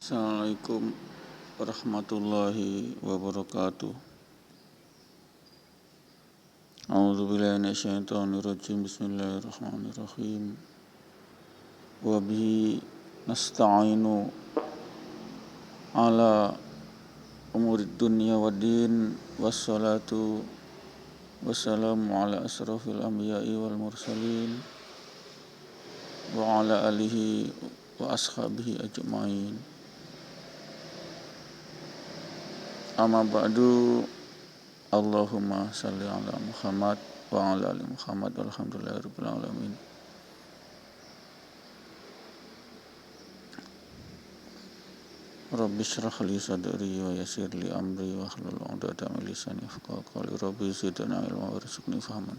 Assalamualaikum warahmatullahi wabarakatuh. A'udzubillahi minasyaitonirrajim. Bismillahirrahmanirrahim. Wa bihi nasta'inu ala umurid dunya waddin. Wassalatu wassalamu ala asrafil anbiya'i wal mursalin wa ala alihi wa ashabihi ajma'in. Amma ba'du. Allahumma salli ala Muhammad wa ala ali Muhammad walhamdulillahirabbil alamin. Rabbi shrah li sadri wa yassir li amri wa hlul 'uqdatam min lisani yafqahu qawli. Rabbi zidna ilma warzuqni fahman.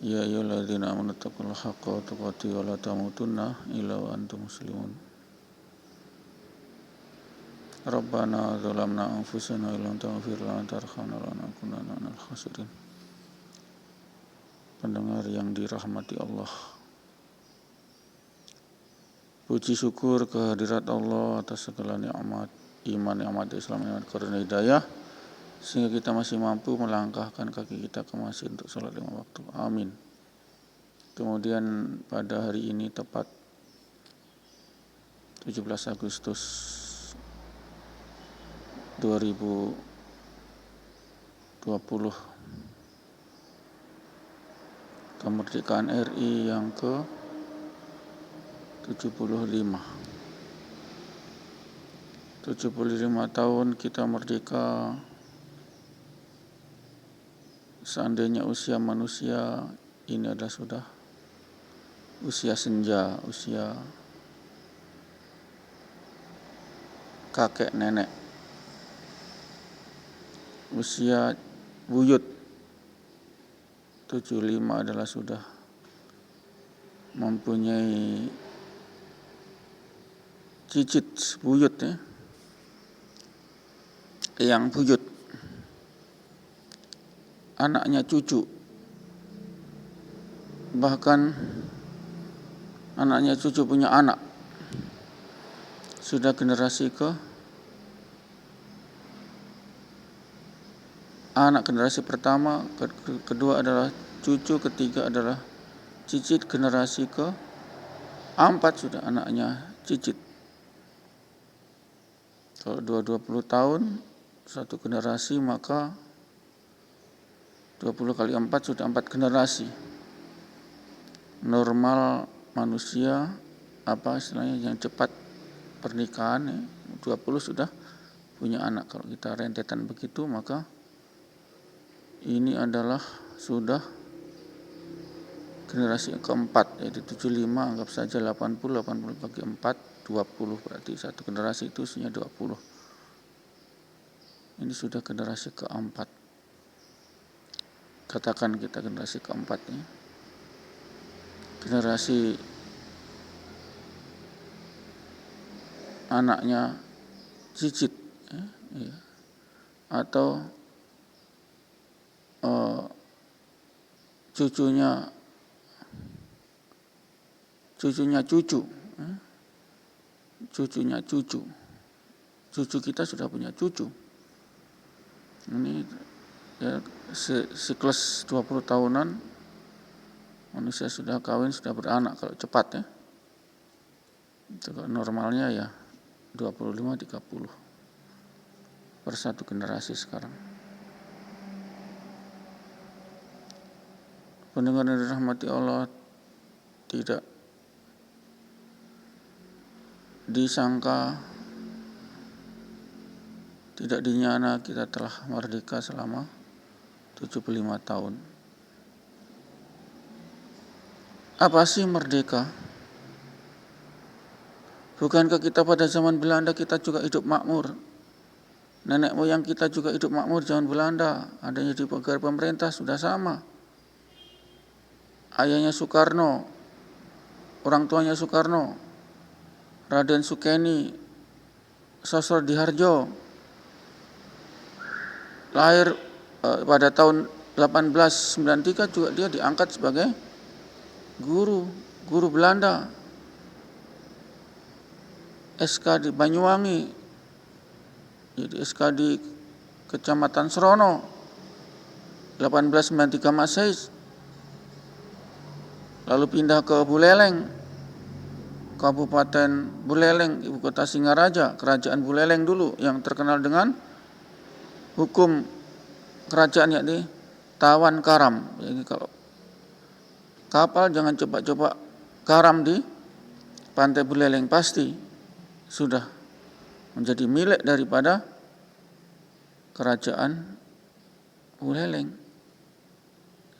Ya ayyuhalladzina amanu taqullaha haqqa tuqatih wa la tamutunna illa wa antum muslimun. Rabbana zalamna anfusana wa lam taghfir lana tarhamna lanakunanna minal khasirin. Pendengar yang dirahmati Allah, puji syukur kehadirat Allah atas segala nikmat iman, nikmat Islam, nikmat karunia hidayah, sehingga kita masih mampu melangkahkan kaki kita ke masjid untuk sholat 5 waktu. Amin. Kemudian pada hari ini tepat 17 Agustus 2020, kemerdekaan RI yang ke-75. 75 tahun kita merdeka. Seandainya usia manusia ini adalah sudah usia senja, usia kakek nenek, usia buyut. 75 adalah sudah mempunyai cicit buyut, ya, yang buyut, anaknya cucu, bahkan anaknya cucu punya anak, sudah generasi anak generasi pertama, kedua adalah cucu, ketiga adalah cicit, generasi ke-4 sudah anaknya cicit. Kalau 20 tahun satu generasi, maka 20 kali 4 sudah 4 generasi. Normal manusia istilahnya yang cepat pernikahan, ya, 20 sudah punya anak. Kalau kita rentetan begitu, maka ini adalah sudah generasi keempat, yaitu 75, anggap saja 80 bagi 4, 20, berarti satu generasi itu isinya 20. Ini sudah generasi keempat. Katakan kita generasi keempat, ya. Generasi anaknya cicit, ya, atau cucunya cucu, cucu kita sudah punya cucu. Ini, ya, siklus 20 tahunan manusia sudah kawin, sudah beranak kalau cepat, ya. Itu normalnya ya 25-30 per satu generasi sekarang. Pendengar yang dirahmati Allah, tidak disangka, tidak dinyana kita telah merdeka selama 75 tahun. Apa sih merdeka? Bukankah kita pada zaman Belanda kita juga hidup makmur? Nenek moyang kita juga hidup makmur zaman Belanda. Adanya di pegawai pemerintah sudah sama. Ayahnya Soekarno, orang tuanya Soekarno, Raden Sukeni, Sosrodihardjo, lahir pada tahun 1893, juga dia diangkat sebagai guru Belanda. SK di Banyuwangi, jadi SK di Kecamatan Serono 1893 Masehi, lalu pindah ke Buleleng, Kabupaten Buleleng, ibu kota Singaraja, Kerajaan Buleleng dulu yang terkenal dengan hukum kerajaan yakni tawan karam. Jadi kalau kapal jangan coba-coba karam di pantai Buleleng, pasti sudah menjadi milik daripada kerajaan Buleleng.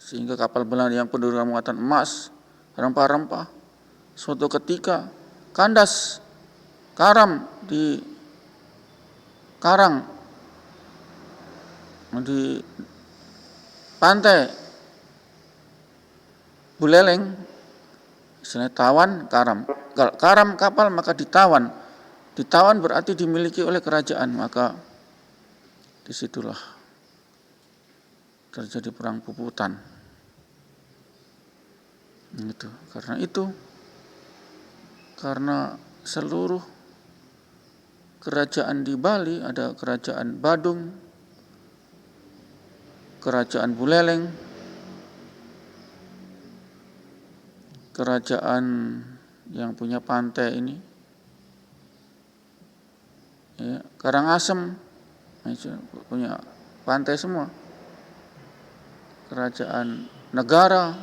Sehingga kapal Belanda yang penuh dengan muatan emas, rempah-rempah, suatu ketika kandas karam di karang di pantai Buleleng, istilahnya tawan karam. Kalau karam kapal maka ditawan. Ditawan berarti dimiliki oleh kerajaan, maka disitulah terjadi perang puputan. Karena seluruh kerajaan di Bali, ada kerajaan Badung, kerajaan Buleleng, kerajaan yang punya pantai ini, ya, Karangasem punya pantai semua, kerajaan negara,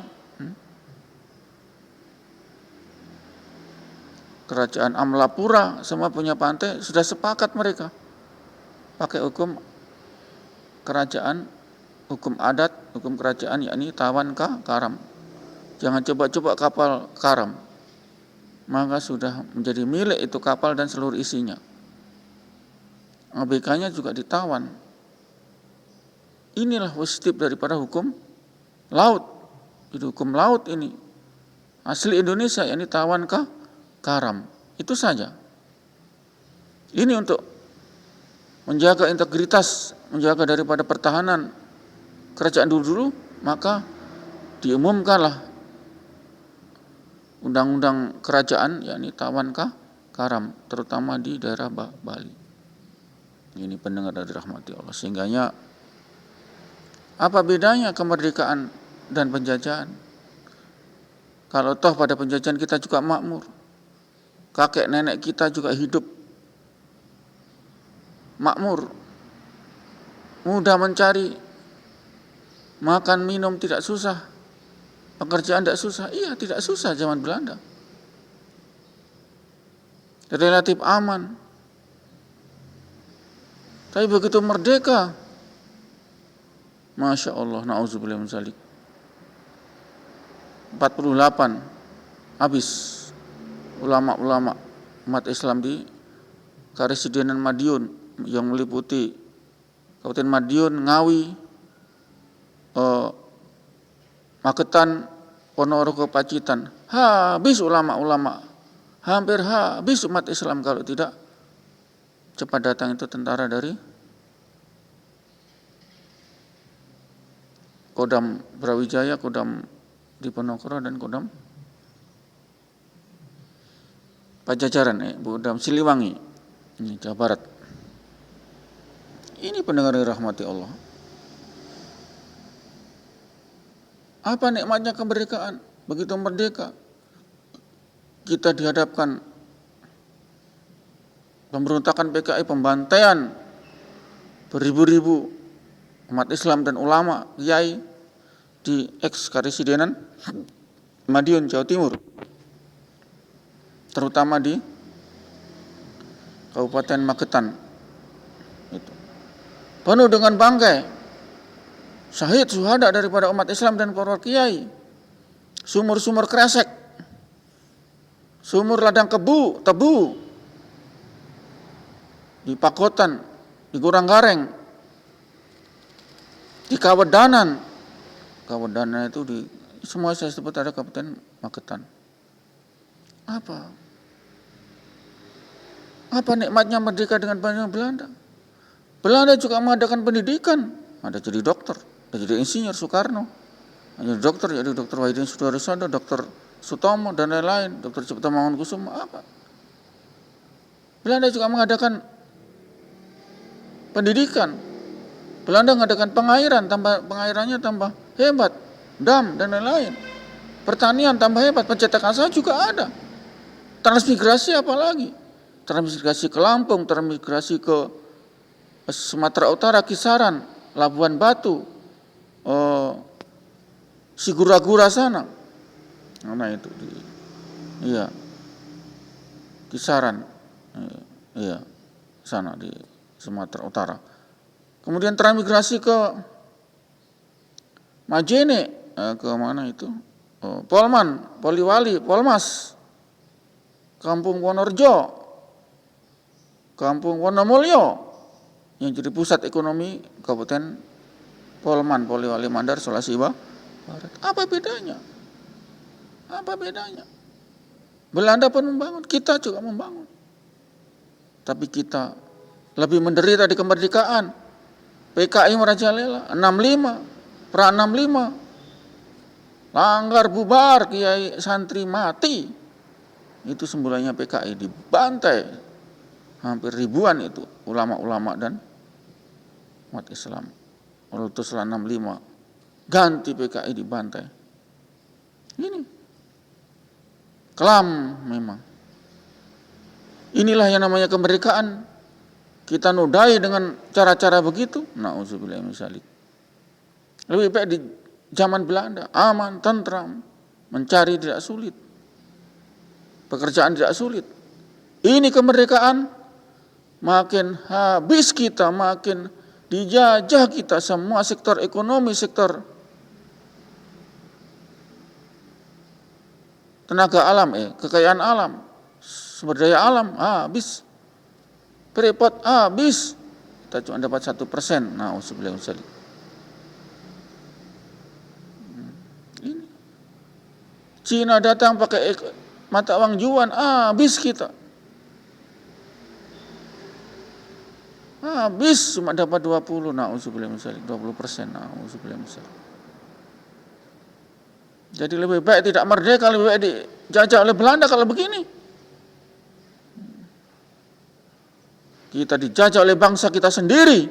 kerajaan Amlapura semua punya pantai, sudah sepakat mereka pakai hukum kerajaan, hukum adat, hukum kerajaan, yakni tawan karam. Jangan coba-coba kapal karam, maka sudah menjadi milik itu kapal dan seluruh isinya. ABK-nya juga ditawan. Inilah wujud daripada hukum laut. Itu hukum laut ini asli Indonesia, yakni tawan karam. Itu saja. Ini untuk menjaga integritas, menjaga daripada pertahanan kerajaan dulu, maka diumumkanlah undang-undang kerajaan, yakni tawan karam, terutama di daerah Bali. Ini pendengar dari rahmati Allah. Sehingganya apa bedanya kemerdekaan dan penjajahan? Kalau toh pada penjajahan kita juga makmur, kakek nenek kita juga hidup makmur, mudah mencari, makan minum tidak susah, pekerjaan tidak susah. Iya, tidak susah zaman Belanda, relatif aman. Tapi begitu merdeka, Masya Allah, na'udzubillah min dzalik, 48 habis ulama-ulama umat Islam di Karesidenan Madiun yang meliputi Kabupaten Madiun, Ngawi, Magetan, Ponorogo, Pacitan. Habis ulama-ulama, hampir habis umat Islam kalau tidak cepat datang itu tentara dari Kodam Brawijaya, Kodam Diponegoro, dan Kodam Pajajaran, Kodam Siliwangi, ini Jawa Barat. Ini pendengar rahmati Allah. Apa nikmatnya kemerdekaan? Begitu merdeka, kita dihadapkan pemberontakan PKI, pembantaian beribu-ribu umat Islam dan ulama, kiai di Karesidenan Madiun, Jawa Timur, terutama di Kabupaten Magetan. Itu penuh dengan bangkai, syahid syuhada daripada umat Islam dan para kiai. Sumur-sumur kresek, sumur ladang tebu di Pakotan, di Guranggareng, di Kawedanan itu di semua saya sebut ada Kabupaten Magetan. Apa nikmatnya merdeka dengan banyak Belanda? Belanda juga mengadakan pendidikan, ada jadi dokter, ada jadi insinyur Soekarno, ada jadi dokter Wahidin Sudarsono, dokter Sutomo dan lain-lain, dokter Cipta Mangunkusumo. Apa? Belanda juga mengadakan pendidikan. Belanda mengadakan pengairannya tambah hebat, dam dan lain-lain. Pertanian tambah hebat, pencetakan sawah juga ada. Transmigrasi apalagi? Transmigrasi ke Lampung, transmigrasi ke Sumatera Utara, Kisaran, Labuan Batu, Sigura-gura sana. Mana itu? Iya. Kisaran. Iya. Sana di Sumatera Utara. Kemudian transmigrasi ke Majene, ke mana itu? Polman, Poliwali, Polmas. Kampung Wonorejo, Kampung Wonomulyo yang jadi pusat ekonomi Kabupaten Polman, Poliwali Mandar, Sulawesi Barat. Apa bedanya? Apa bedanya? Belanda pun membangun, kita juga membangun. Tapi kita lebih menderita di kemerdekaan. PKI merajalela 65, pra 65. Langgar bubar, kiai santri mati. Itu semulanya PKI dibantai. Hampir ribuan itu ulama-ulama dan umat Islam. Utuslah 65. Ganti PKI dibantai. Ini kelam memang. Inilah yang namanya kemerdekaan. Kita nodai dengan cara-cara begitu. Na'udzubillah min dzalik. Lebih baik di zaman Belanda, aman, tentram, mencari tidak sulit. Pekerjaan tidak sulit. Ini kemerdekaan, makin habis kita, makin dijajah kita semua sektor ekonomi, sektor tenaga alam, kekayaan alam, sumber daya alam, habis. Freeport habis. Kita cuma dapat 1%. Na'udzubillah min dzalik. Ini. Cina datang pakai mata uang yuan, habis kita. Habis cuma dapat 20, na'udzubillah min dzalik, 20%, na'udzubillah min dzalik. Jadi lebih baik tidak merdeka, lebih baik dijajah oleh Belanda kalau begini. Kita dijajah oleh bangsa kita sendiri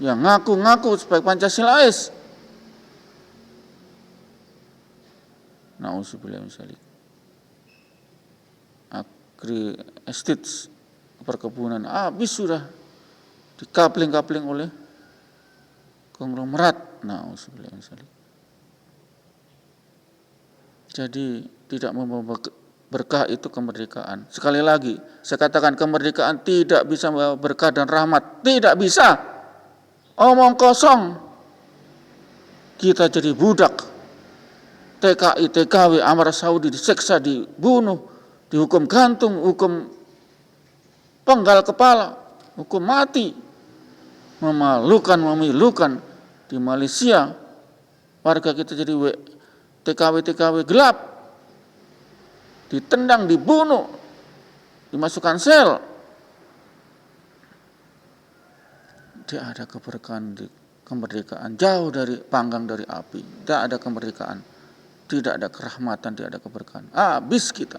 yang ngaku-ngaku sebagai Pancasilais. Na'udzubillah min dzalik. Agri estates, perkebunan habis sudah dikapling-kapling oleh konglomerat. Na'udzubillah min dzalik. Jadi tidak membawa berkah itu kemerdekaan. Sekali lagi, saya katakan kemerdekaan tidak bisa membawa berkah dan rahmat. Tidak bisa. Omong kosong. Kita jadi budak. TKI, TKW, Amar Saudi diseksa, dibunuh, dihukum gantung, hukum penggal kepala, hukum mati. Memilukan di Malaysia. Warga kita jadi TKW gelap, ditendang, dibunuh, dimasukkan sel. Tidak ada keberkahan di kemerdekaan, jauh dari panggang dari api. Tidak ada kemerdekaan, tidak ada kerahmatan, tidak ada keberkahan. Habis kita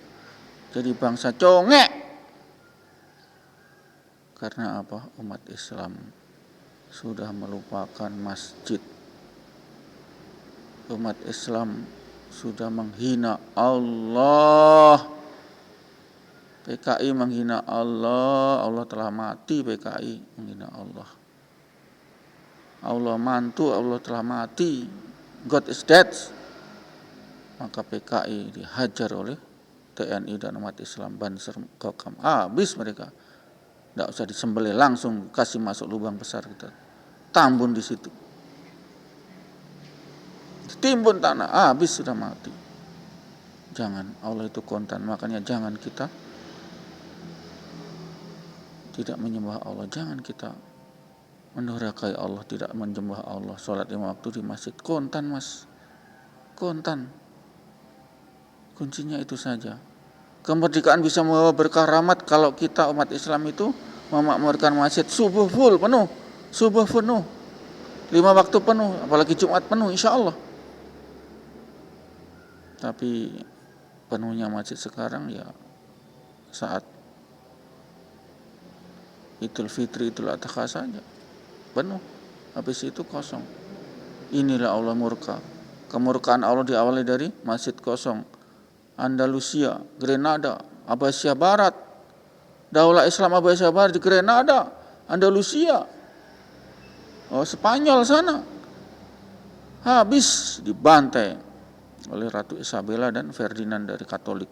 jadi bangsa congek. Karena apa? Umat Islam sudah melupakan masjid. Umat Islam sudah menghina Allah. PKI menghina Allah. Allah telah mati. PKI menghina Allah. Allah mantu, Allah telah mati. God is dead. Maka PKI dihajar oleh TNI dan umat Islam, Banser, Kokam. Habis mereka. Tidak usah disembelih, langsung kasih masuk lubang besar kita. Tambun di situ. Timbun tanah, habis sudah mati. Jangan, Allah itu kontan. Makanya jangan kita tidak menyembah Allah. Jangan kita mendurhakai Allah, tidak menyembah Allah. Sholat 5 waktu di masjid. Kontan mas, kontan. Kuncinya itu saja. Kemerdekaan bisa membawa berkah rahmat kalau kita umat Islam itu memakmurkan masjid subuh full penuh, subuh penuh, 5 waktu penuh, apalagi Jumat penuh insya Allah. Tapi penuhnya masjid sekarang ya saat Idul Fitri, Idul Adha saja penuh, habis itu kosong. Inilah Allah murka. Kemurkaan Allah diawali dari masjid kosong, Andalusia, Grenada, Abbasiyah Barat, Daulah Islam Abbasiyah Barat di Grenada, Andalusia, Spanyol sana, habis dibantai oleh Ratu Isabella dan Ferdinand dari Katolik.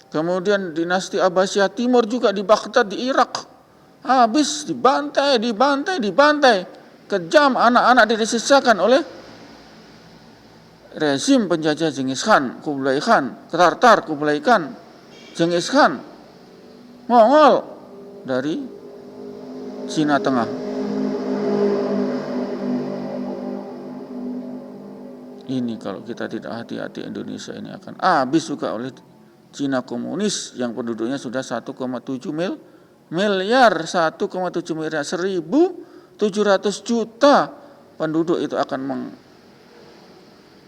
Kemudian dinasti Abbasiyah Timur juga di Baghdad di Irak, habis dibantai. Kejam, anak-anak disisakan oleh rezim penjajah Genghis Khan, Kublai Khan, Tartar, Kublai Khan, Genghis Khan, Mongol dari Cina Tengah. Ini kalau kita tidak hati-hati, Indonesia ini akan habis juga oleh Cina komunis yang penduduknya sudah 1,7 miliar, 1,7 miliar, 1.700 juta penduduk itu akan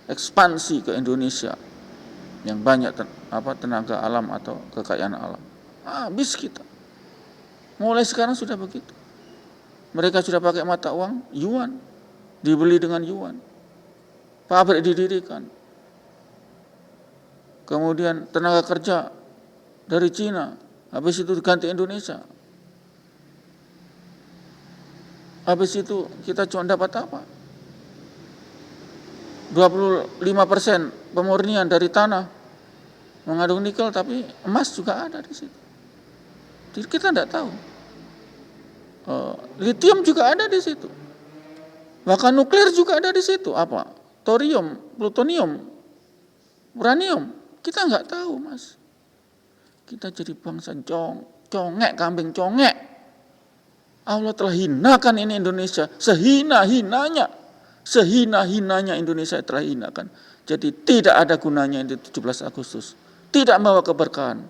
mengekspansi ke Indonesia yang banyak tenaga alam atau kekayaan alam. Habis kita. Mulai sekarang sudah begitu. Mereka sudah pakai mata uang yuan, dibeli dengan yuan. Pabrik didirikan. Kemudian tenaga kerja dari Cina, habis itu diganti Indonesia. Habis itu kita cuma dapat apa? 25% pemurnian dari tanah mengandung nikel, tapi emas juga ada di situ. Jadi kita tidak tahu. Lithium juga ada di situ. Bahkan nuklir juga ada di situ. Apa? Thorium, plutonium, uranium. Kita nggak tahu, Mas. Kita jadi bangsa congek, kambing congek. Allah telah hinakan ini Indonesia sehina-hinanya Indonesia telah hinakan. Jadi tidak ada gunanya itu 17 Agustus. Tidak membawa keberkahan.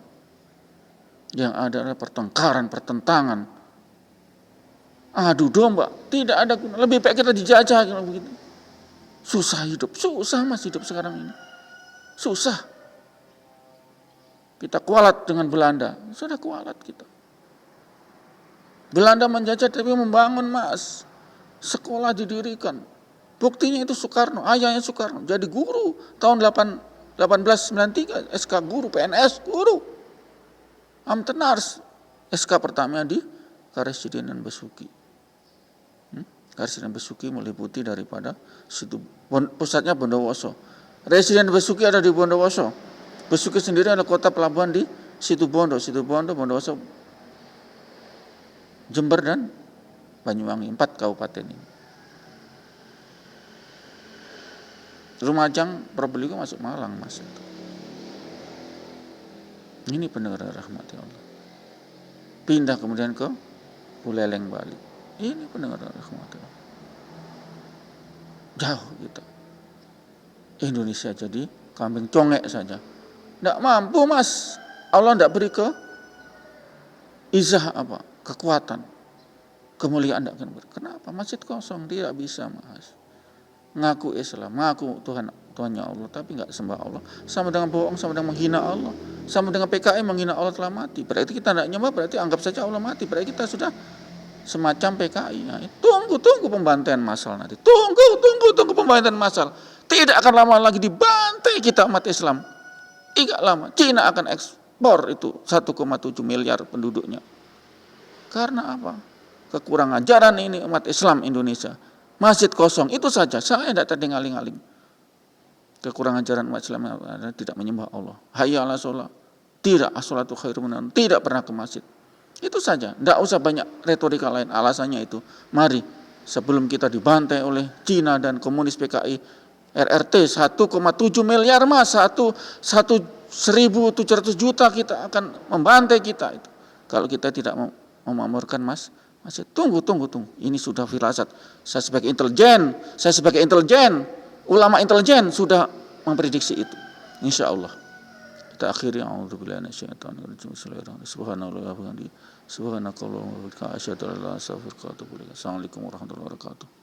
Yang ada adalah pertentangan. Adu domba, tidak ada gunanya. Lebih baik kita dijajah kalau begitu. Susah Mas hidup sekarang ini. Susah. Kita kualat dengan Belanda, sudah kualat kita. Belanda menjajah tapi membangun, Mas. Sekolah didirikan. Buktinya itu Soekarno, ayahnya Soekarno. Jadi guru tahun 1893, SK guru, PNS guru. Amtenars, SK pertama di Karesidenan Besuki. Karesidenan Besuki meliputi daripada situ, pusatnya Bondowoso. Residen Besuki ada di Bondowoso. Besuki sendiri adalah kota pelabuhan di Situbondo, Bondowoso, Jember dan Banyuwangi, 4 kabupaten ini. Lumajang, Probolinggo masuk Malang, Mas. Ini pendengar rahmati Allah. Pindah kemudian ke Buleleng, Bali. Ini pendengar rahmati Allah. Jauh kita. Indonesia jadi kambing congek saja. Tidak mampu, Mas. Allah tidak beri kekuatan, kemuliaan tidak akan beri. Kenapa? Masjid kosong, tidak bisa, Mas. Ngaku Islam, ngaku Tuhannya Allah, tapi nggak sembah Allah. Sama dengan bohong, sama dengan menghina Allah. Sama dengan PKI menghina Allah telah mati. Berarti kita tidak nyembah, berarti anggap saja Allah mati. Berarti kita sudah semacam PKI. Nah, tunggu pembantaian massal nanti. Tunggu pembantaian massal. Tidak akan lama lagi dibantai kita umat Islam. Tidak lama. Cina akan ekspor itu 1,7 miliar penduduknya. Karena apa? Kekurangan ajaran ini umat Islam Indonesia. Masjid kosong, itu saja. Saya tidak terding-aling-aling. Kekurangan ajaran umat Islam adalah tidak menyembah Allah. Hayya 'alas shalah. Tidak, as-sholatu khairun minan naum. Tidak pernah ke masjid. Itu saja. Tidak usah banyak retorika lain. Alasannya itu. Mari, sebelum kita dibantai oleh Cina dan komunis PKI, RRT 1,7 miliar, Mas. 1.700 juta kita akan membantai kita itu. Kalau kita tidak memakmurkan, Mas, masih tunggu. Ini sudah firasat. Saya sebagai intelijen, ulama intelijen sudah memprediksi itu. Insya Allah. Kita akhiri. A'udzubillahi minasyaitonir rajim. Subhanallah wa bihamdihi. Subhanakallahumma wa bihamdika asyhadu an la ilaha illa anta astaghfiruka wa atubu ilaik. Assalamualaikum warahmatullahi wabarakatuh.